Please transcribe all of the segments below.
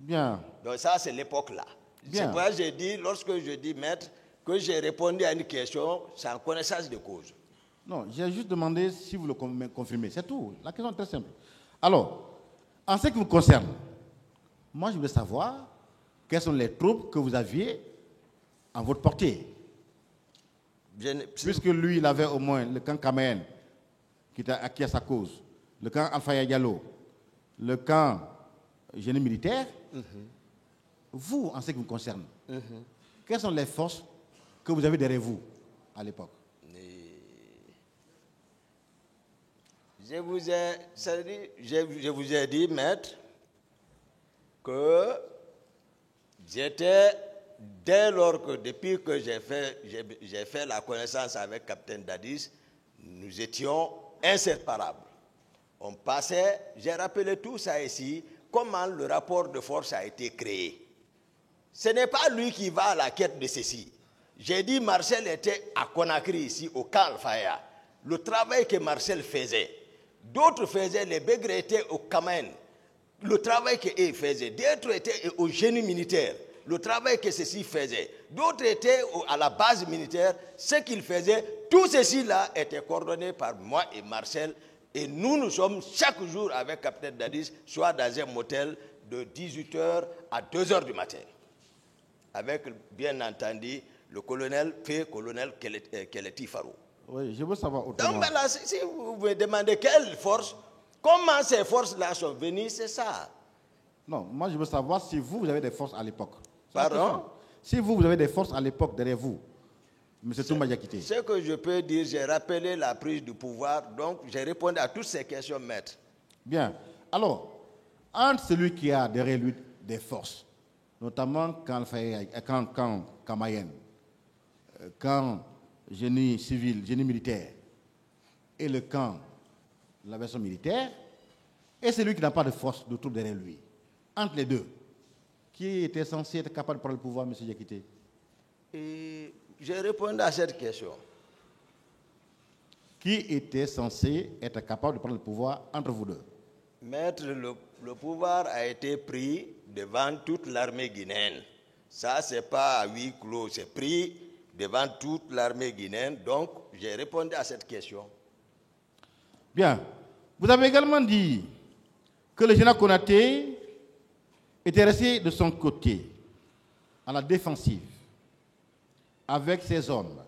Bien. Donc ça, c'est l'époque-là. C'est pourquoi j'ai dit, lorsque je dis maître, que j'ai répondu à une question sans connaissance de cause. Non, j'ai juste demandé si vous le confirmez. C'est tout. La question est très simple. Alors, en ce qui vous concerne, moi je voulais savoir quelles sont les troupes que vous aviez en votre portée. Puisque lui, il avait au moins le camp Kamen, qui était acquis à sa cause, le camp Alpha Diallo, le camp génie militaire. Vous, en ce qui vous concerne, quelles sont les forces que vous avez derrière vous à l'époque? Je vous ai dit, maître, que j'étais, dès lors que, depuis que j'ai fait la connaissance avec Capitaine Dadis, nous étions inséparables. On passait, j'ai rappelé tout ça ici, comment le rapport de force a été créé. Ce n'est pas lui qui va à la quête de ceci. J'ai dit Marcel était à Conakry ici, au camp Al-Faya. Le travail que Marcel faisait, d'autres faisaient, les Bègres étaient au Kamen. Le travail qu'ils faisaient, d'autres étaient au génie militaire. Le travail que ceci faisait. D'autres étaient à la base militaire. Ce qu'ils faisaient, tout ceci-là était coordonné par moi et Marcel. Et nous sommes chaque jour avec Capitaine Dadis, soit dans un motel de 18h à 2h du matin. Avec, bien entendu, le colonel Keleti Farou. Oui, je veux savoir autrement. Donc, là, si vous me demandez quelle force, comment ces forces-là sont venues, c'est ça. Non, moi je veux savoir si vous avez des forces à l'époque. Pardon? Si vous avez des forces à l'époque derrière vous, M. Touma Diakité. Ce que je peux dire, j'ai rappelé la prise du pouvoir, donc j'ai répondu à toutes ces questions, maître. Bien. Alors, entre celui qui a derrière lui des forces, notamment quand Kamayen, quand génie civil, génie militaire, et le camp, la version militaire, et celui qui n'a pas de force de troupe derrière lui, entre les deux, qui était censé être capable de prendre le pouvoir, M. Diakité? Et j'ai répondu à cette question. Qui était censé être capable de prendre le pouvoir entre vous deux? Maître, le pouvoir a été pris devant toute l'armée guinéenne. Ça, ce n'est pas à huis clos, c'est pris devant toute l'armée guinéenne. Donc, j'ai répondu à cette question. Bien. Vous avez également dit que le général Konaté était resté de son côté, à la défensive, avec ses hommes,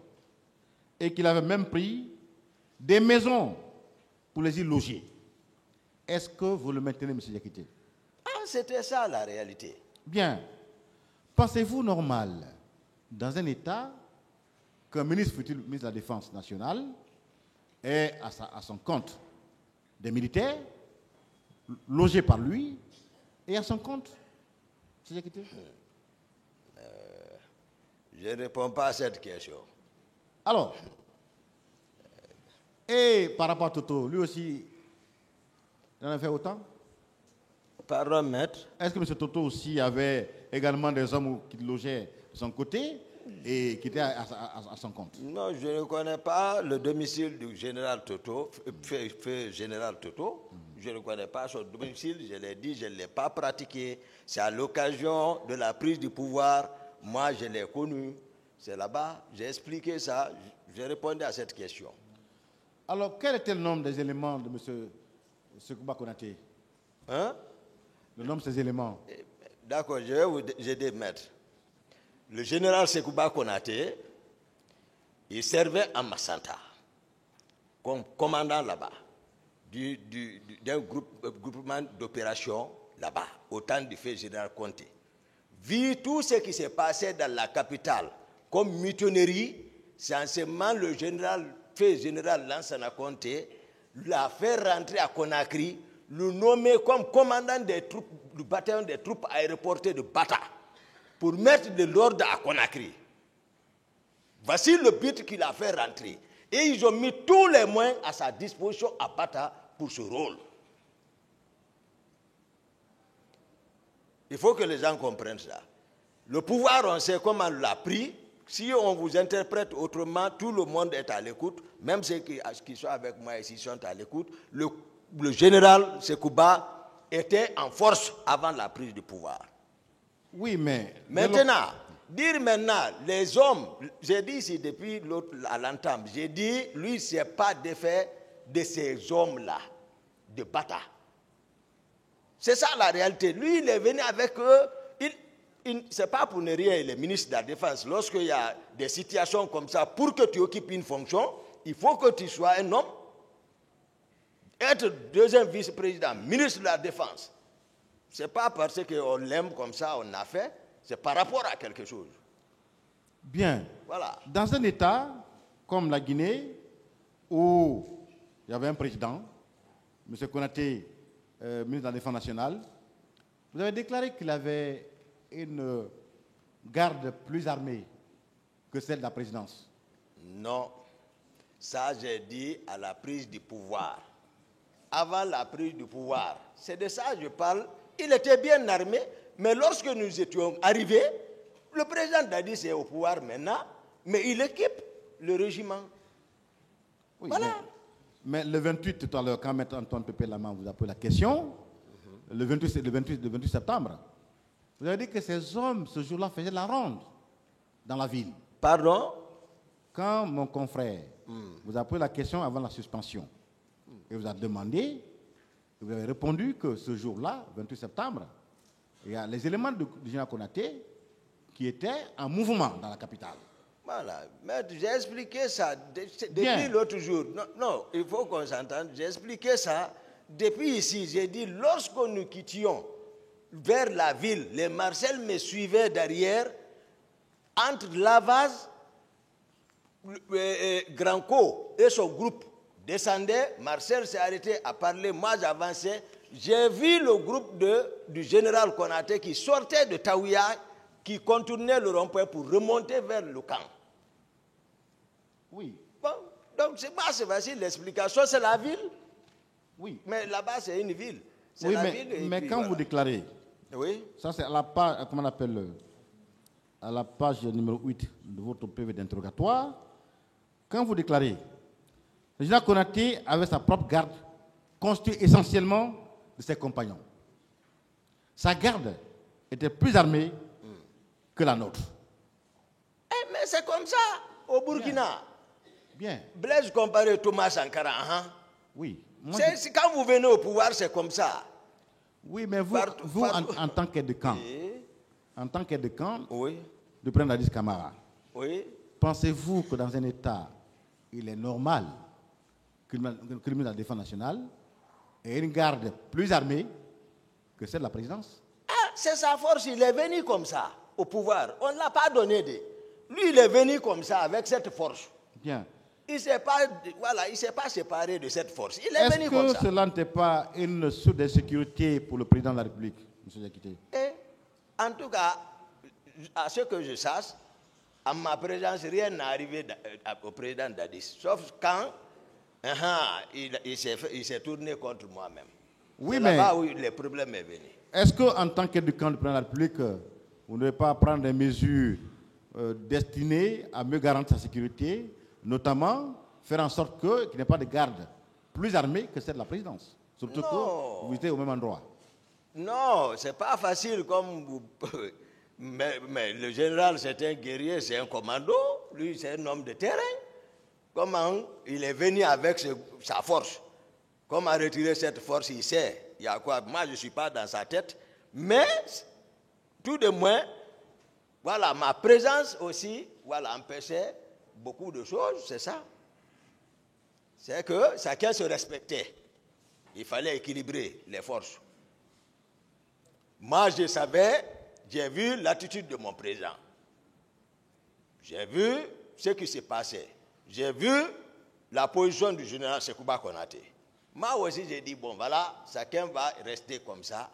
et qu'il avait même pris des maisons pour les y loger. Est-ce que vous le maintenez, M. Diakité? Ah, c'était ça la réalité. Bien. Pensez-vous normal, dans un État, qu'un ministre futur ministre de la Défense nationale ait à son compte des militaires logés par lui et à son compte? M. Diakité? Je ne réponds pas à cette question. Alors, et par rapport à Toto, lui aussi, il en a fait autant? Pardon, maître? Est-ce que M. Toto aussi avait également des hommes qui logeaient de son côté et qui étaient à son compte? Non, je ne connais pas le domicile du général Toto, fait général Toto. Je ne connais pas son domicile, je l'ai dit, je ne l'ai pas pratiqué. C'est à l'occasion de la prise du pouvoir, moi je l'ai connu. C'est là-bas, j'ai expliqué ça, j'ai répondu à cette question. Alors, quel était le nombre des éléments de M. Sekouba Konaté? Hein? Le nombre de ces éléments? D'accord, je vais vous aider, maître. Le général Sekouba Konaté, il servait à Massanta, comme commandant là-bas, d'un groupement d'opérations là-bas, au temps du fait général Conté. Vu tout ce qui s'est passé dans la capitale, comme mutinerie, c'est en ce moment le fait général Lansana Conté l'a fait rentrer à Conakry, le nommer comme commandant des troupes, du bataillon des troupes aéroportées de Bata, pour mettre de l'ordre à Conakry. Voici le but qu'il a fait rentrer. Et ils ont mis tous les moyens à sa disposition à Bata pour ce rôle. Il faut que les gens comprennent ça. Le pouvoir, on sait comment on l'a pris. Si on vous interprète autrement, tout le monde est à l'écoute. Même ceux qui sont avec moi ici sont à l'écoute. Le général Sekouba était en force avant la prise du pouvoir. Oui, mais... Maintenant, dire maintenant, les hommes, j'ai dit ici depuis à l'entame, j'ai dit, lui, ce n'est pas d'effet de ces hommes-là, de Bata. C'est ça la réalité. Lui, il est venu avec eux. Ce n'est pas pour ne rien, le ministre de la Défense. Lorsqu'il y a des situations comme ça, pour que tu occupes une fonction, il faut que tu sois un homme. Être deuxième vice-président, ministre de la Défense, ce n'est pas parce qu'on l'aime comme ça, on a fait, c'est par rapport à quelque chose. Bien. Voilà. Dans un État comme la Guinée, où il y avait un président, M. Konaté, ministre de la Défense nationale, vous avez déclaré qu'il avait une garde plus armée que celle de la présidence. Non. Ça, j'ai dit à la prise du pouvoir. Avant la prise du pouvoir. C'est de ça que je parle. Il était bien armé, mais lorsque nous étions arrivés, le président Dadis est au pouvoir maintenant, mais il équipe le régiment. Oui, voilà. Mais le 28, tout à l'heure, quand M. Antoine Pépé Lama vous a posé la question, le 28 septembre, vous avez dit que ces hommes, ce jour-là, faisaient la ronde dans la ville. Pardon? Quand mon confrère vous a posé la question avant la suspension, et vous a demandé, vous avez répondu que ce jour-là, 28 septembre, il y a les éléments du général Konaté qui étaient en mouvement dans la capitale. Voilà, mais j'ai expliqué ça depuis l'autre jour. Non, il faut qu'on s'entende. J'ai expliqué ça depuis ici. J'ai dit, lorsque nous quittions vers la ville, les Marcel me suivaient derrière, entre Lavaz, Granco et son groupe descendaient. Marcel s'est arrêté à parler, moi j'avançais. J'ai vu le groupe du général Konaté qui sortait de Taouya, qui contournait le rond-point pour remonter vers le camp. Oui. Bon, donc c'est facile, l'explication, c'est la ville. Oui. Mais là-bas, c'est une ville. Oui, mais quand vous déclarez, oui. Ça c'est à la page, comment on appelle, à la page numéro 8 de votre PV d'interrogatoire, quand vous déclarez, le général Konaté avait sa propre garde, constituée essentiellement de ses compagnons. Sa garde était plus armée que la nôtre. Mais c'est comme ça au Burkina. Bien. Blaise comparé Thomas Sankara. Hein? Oui. Quand vous venez au pouvoir, c'est comme ça. Oui, mais vous, en tant qu'aide de camp, en tant qu'aide de camp, oui. de prendre Dadis Camara, oui. Pensez-vous que dans un État, il est normal que le ministre de la Défense nationale ait une garde plus armée que celle de la présidence? Ah, c'est sa force, il est venu comme ça au pouvoir. On ne l'a pas donné. Lui, il est venu comme ça avec cette force. Bien. Il ne s'est pas séparé de cette force. Il est venu comme ça. Est-ce que cela n'était pas une source d'insécurité pour le président de la République, M. Diakité? En tout cas, à ce que je sache, à ma présence, rien n'est arrivé au président Dadis. Sauf quand il s'est tourné contre moi-même. Oui, c'est là-bas où le problème est venu. Est-ce qu'en tant qu'aide de camp du président de la République, vous ne devez pas prendre des mesures destinées à mieux garantir sa sécurité, notamment faire en sorte qu'il n'y ait pas de garde plus armée que celle de la présidence, surtout que vous êtes au même endroit? Non, ce n'est pas facile comme vous... Mais le général, c'est un guerrier, c'est un commando. Lui, c'est un homme de terrain. Comment il est venu avec sa force? Comment retirer cette force? Il sait. Il y a quoi? Moi, je ne suis pas dans sa tête. Mais, tout de moins, voilà, ma présence aussi, voilà, empêchait beaucoup de choses, c'est ça. C'est que chacun se respectait. Il fallait équilibrer les forces. Moi, je savais, j'ai vu l'attitude de mon président. J'ai vu ce qui s'est passé. J'ai vu la position du général Sekouba Konaté. Moi aussi, j'ai dit, bon, voilà, chacun va rester comme ça.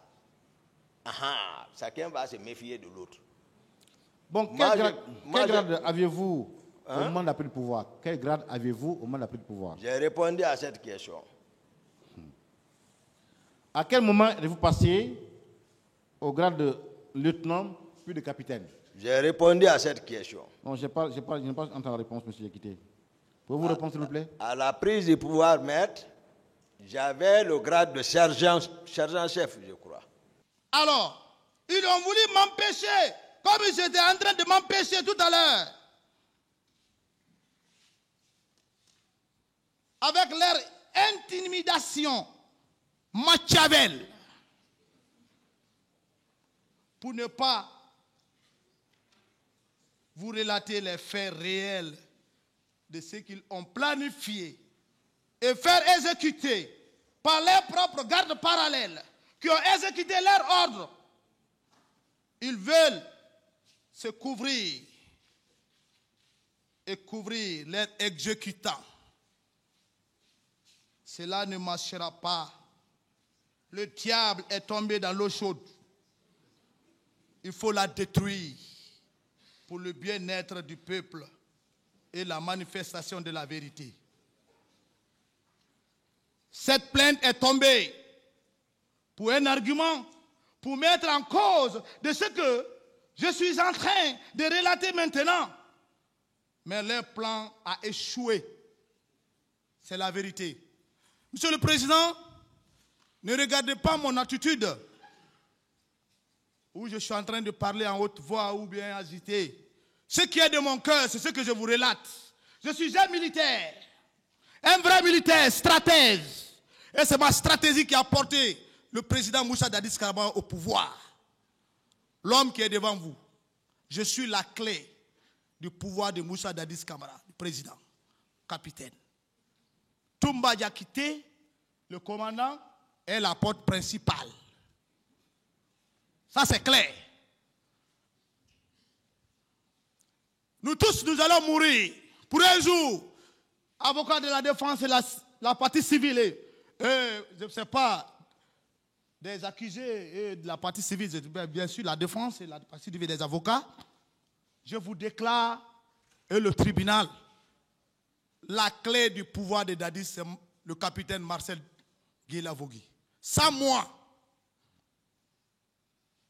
Chacun va se méfier de l'autre. Bon, quel grade aviez-vous au moment de la prise de pouvoir? Quel grade aviez-vous au moment de la prise de pouvoir? J'ai répondu à cette question. À quel moment êtes-vous passé au grade de lieutenant puis de capitaine? J'ai répondu à cette question. Non, je n'ai pas entendu la réponse, M. Diakité. Pouvez-vous répondre, s'il vous plaît? À la prise du pouvoir, maître, j'avais le grade de sergent-chef, je crois. Alors, Ils ont voulu m'empêcher, comme ils étaient en train de m'empêcher tout à l'heure. Avec leur intimidation, Machiavel, pour ne pas vous relater les faits réels de ce qu'ils ont planifié et faire exécuter par leurs propres gardes parallèles qui ont exécuté leur ordre. Ils veulent se couvrir et couvrir leurs exécutants. Cela ne marchera pas. Le diable est tombé dans l'eau chaude. Il faut la détruire pour le bien-être du peuple et la manifestation de la vérité. Cette plainte est tombée pour un argument, pour mettre en cause de ce que je suis en train de relater maintenant. Mais leur plan a échoué. C'est la vérité. Monsieur le Président, ne regardez pas mon attitude où je suis en train de parler en haute voix ou bien agité. Ce qui est de mon cœur, c'est ce que je vous relate. Je suis un militaire, un vrai militaire, stratège. Et c'est ma stratégie qui a porté le président Moussa Dadis Camara au pouvoir. L'homme qui est devant vous, je suis la clé du pouvoir de Moussa Dadis Camara, le président, capitaine. Toumba Diakité, le commandant, est la porte principale. Ça, c'est clair. Nous tous, nous allons mourir pour un jour. Avocat de la défense et la partie civile, et je ne sais pas, des accusés et de la partie civile, bien sûr, la défense et la partie civile des avocats. Je vous déclare, et le tribunal, la clé du pouvoir de Dadis, c'est le capitaine Marcel Guy-Lavogui. Sans moi,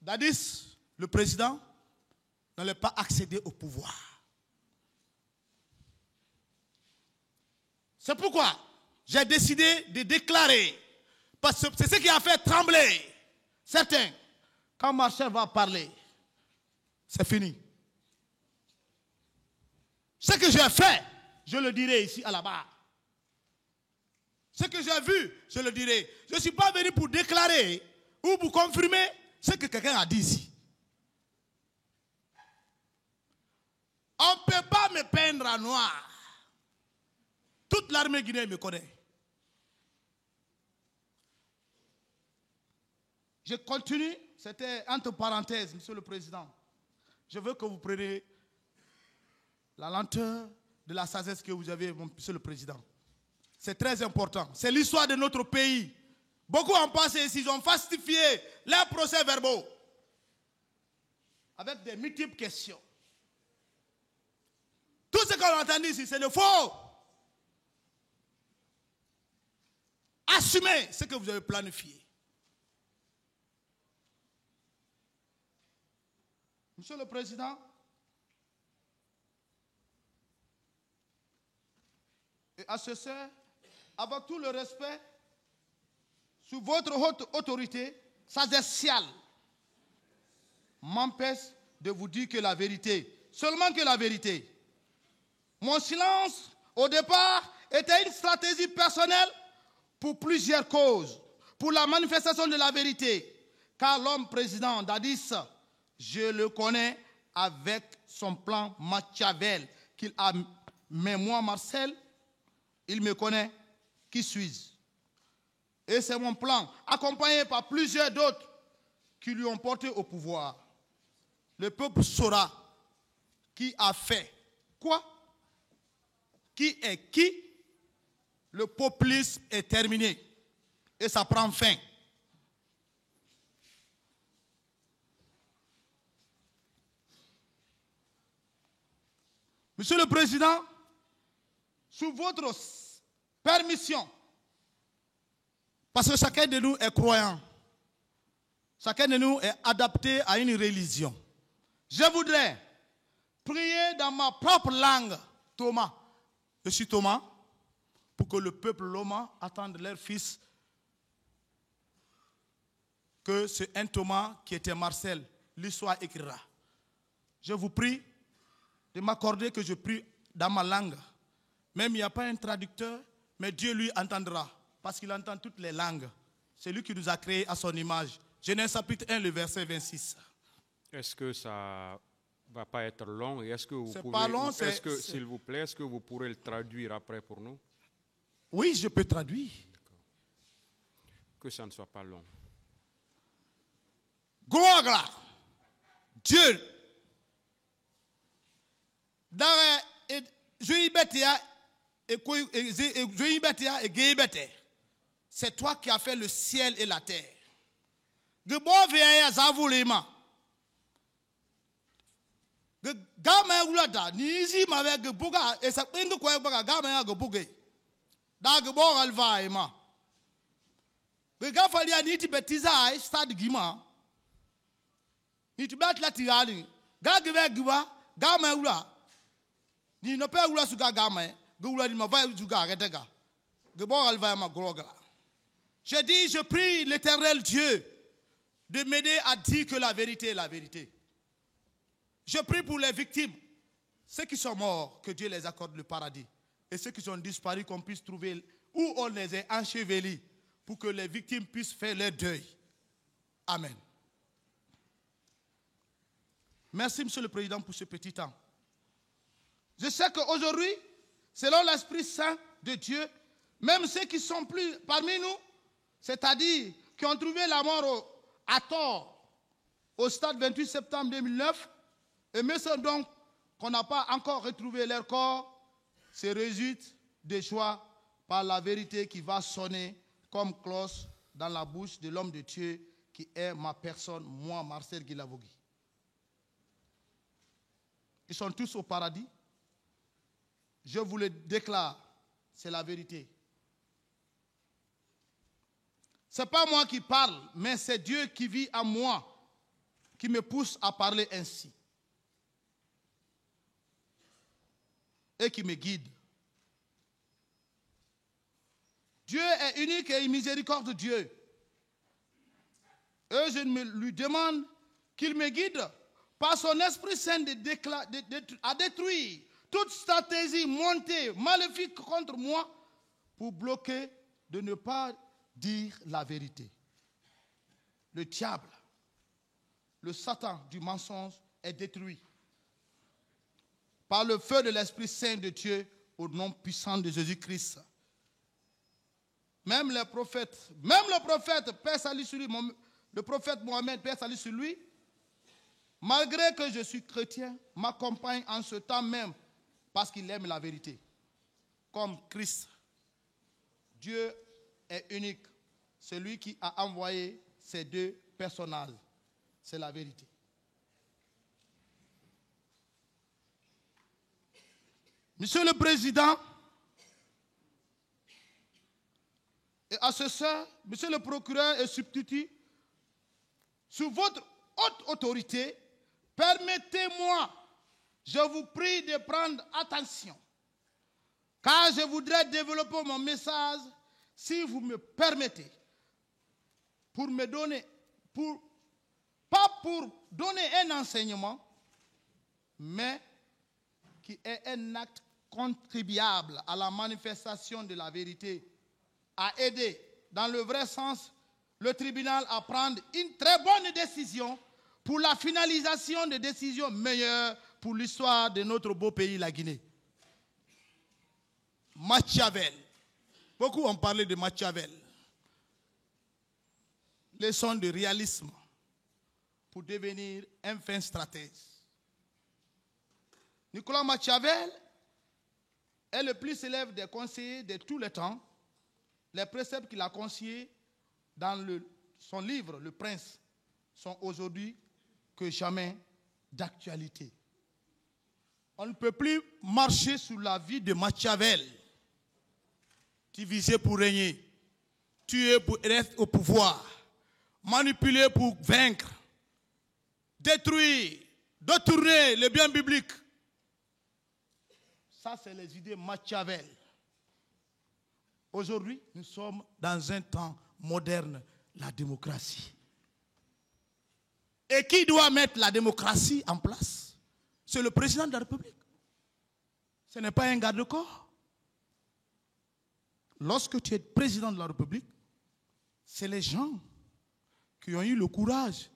Dadis, le président, n'allait pas accéder au pouvoir. C'est pourquoi j'ai décidé de déclarer, parce que c'est ce qui a fait trembler certains. Quand Marcel va parler, c'est fini. Ce que j'ai fait, je le dirai ici à la barre. Ce que j'ai vu, je le dirai. Je ne suis pas venu pour déclarer ou pour confirmer ce que quelqu'un a dit ici. On ne peut pas me peindre en noir. Toute l'armée guinéenne me connaît. Je continue, c'était entre parenthèses, Monsieur le Président. Je veux que vous preniez la lenteur de la sagesse que vous avez, Monsieur le Président. C'est très important. C'est l'histoire de notre pays. Beaucoup ont pensé ici, ils ont falsifié leurs procès-verbaux avec des multiples questions. Tout ce qu'on a entendu ici, c'est le faux. Assumez ce que vous avez planifié. Monsieur le Président, et à ce sein, avec tout le respect, sous votre haute autorité sagessiale, m'empêche de vous dire que la vérité, seulement que la vérité. Mon silence, au départ, était une stratégie personnelle pour plusieurs causes. Pour la manifestation de la vérité. Car l'homme président Dadis, je le connais avec son plan Machiavel qu'il a. Mais moi, Marcel, il me connaît. Qui suis-je? Et c'est mon plan, accompagné par plusieurs d'autres qui lui ont porté au pouvoir. Le peuple saura qui a fait quoi, qui est qui. Le populisme est terminé et ça prend fin. Monsieur le Président, sous votre permission, parce que chacun de nous est croyant, chacun de nous est adapté à une religion. Je voudrais prier dans ma propre langue, Thomas. Je suis Thomas, pour que le peuple Loma attende leur fils que ce 1 Thomas qui était Marcel, l'histoire écrira. Je vous prie de m'accorder que je prie dans ma langue. Même il n'y a pas un traducteur, mais Dieu lui entendra, parce qu'il entend toutes les langues. C'est lui qui nous a créés à son image. Genèse chapitre 1, le verset 26. Est-ce que ça va pas être long? Et est-ce que vous pouvez, pas long, s'il vous plaît, est-ce que vous pourrez le traduire après pour nous? Oui, je peux traduire. Que ça ne soit pas long. Gloire, Dieu. C'est toi qui as fait le ciel et la terre. Je dis, je prie l'Éternel Dieu de m'aider à dire que la vérité est la vérité. Je prie pour les victimes, ceux qui sont morts, que Dieu les accorde le paradis. Et ceux qui sont disparus, qu'on puisse trouver où on les a ensevelis pour que les victimes puissent faire leur deuil. Amen. Merci, Monsieur le Président, pour ce petit temps. Je sais qu'aujourd'hui, selon l'Esprit Saint de Dieu, même ceux qui sont plus parmi nous, c'est-à-dire qui ont trouvé la mort à tort au stade 28 septembre 2009, et même ceux donc qu'on n'a pas encore retrouvé leur corps, se résultent des choix par la vérité qui va sonner comme cloche dans la bouche de l'homme de Dieu qui est ma personne, moi, Marcel Guilavogui. Ils sont tous au paradis. Je vous le déclare, c'est la vérité. Ce n'est pas moi qui parle, mais c'est Dieu qui vit en moi, qui me pousse à parler ainsi. Et qui me guide. Dieu est unique et miséricordieux Dieu. Et je lui demande qu'il me guide par son Esprit Saint à détruire toute stratégie montée, maléfique contre moi pour bloquer de ne pas dire la vérité. Le diable, le Satan du mensonge est détruit par le feu de l'Esprit Saint de Dieu au nom puissant de Jésus-Christ. Même le prophète, Père salut sur lui, le prophète Mohammed, Père salut sur lui, malgré que je suis chrétien, m'accompagne en ce temps même parce qu'il aime la vérité. Comme Christ. Dieu est unique. C'est lui qui a envoyé ces deux personnages. C'est la vérité. Monsieur le Président, et assesseur, Monsieur le procureur et substitut, sous votre haute autorité, permettez-moi, je vous prie de prendre attention, car je voudrais développer mon message, si vous me permettez, pas pour donner un enseignement, mais qui est un acte contribuable à la manifestation de la vérité, à aider, dans le vrai sens, le tribunal à prendre une très bonne décision pour la finalisation de décisions meilleures pour l'histoire de notre beau pays, la Guinée. Machiavel. Beaucoup ont parlé de Machiavel. Leçon de réalisme pour devenir un fin stratège. Nicolas Machiavel est le plus célèbre des conseillers de tous les temps. Les préceptes qu'il a conseillés dans son livre, Le Prince, sont aujourd'hui que jamais d'actualité. On ne peut plus marcher sous la vie de Machiavel. Diviser pour régner, tuer pour être au pouvoir, manipuler pour vaincre, détruire, détourner les biens bibliques. Ça, c'est les idées Machiavel. Aujourd'hui, nous sommes dans un temps moderne, la démocratie. Et qui doit mettre la démocratie en place? C'est le président de la République. Ce n'est pas un garde-corps. Lorsque tu es président de la République, c'est les gens qui ont eu le courage,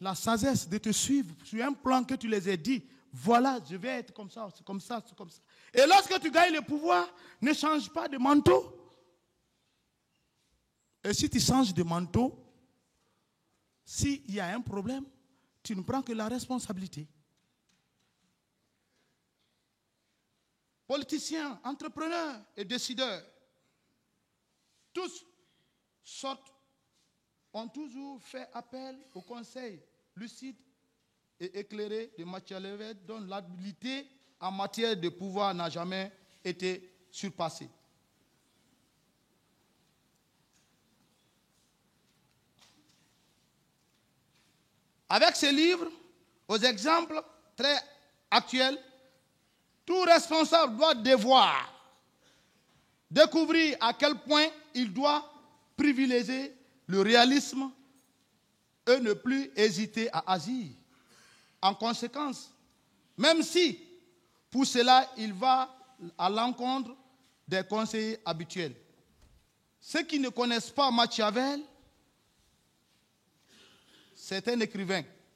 la sagesse de te suivre sur un plan que tu les aies dit. Voilà, je vais être comme ça, c'est comme ça, c'est comme ça. Et lorsque tu gagnes le pouvoir, ne change pas de manteau. Et si tu changes de manteau, s'il y a un problème, tu ne prends que la responsabilité. Politiciens, entrepreneurs et décideurs, tous ont toujours fait appel au conseil lucide et éclairé de Machiavel, dont l'habilité en matière de pouvoir n'a jamais été surpassée. Avec ce livre, aux exemples très actuels, tout responsable doit découvrir à quel point il doit privilégier le réalisme et ne plus hésiter à agir. En conséquence, même si pour cela il va à l'encontre des conseillers habituels. Ceux qui ne connaissent pas Machiavel, c'est un écrivain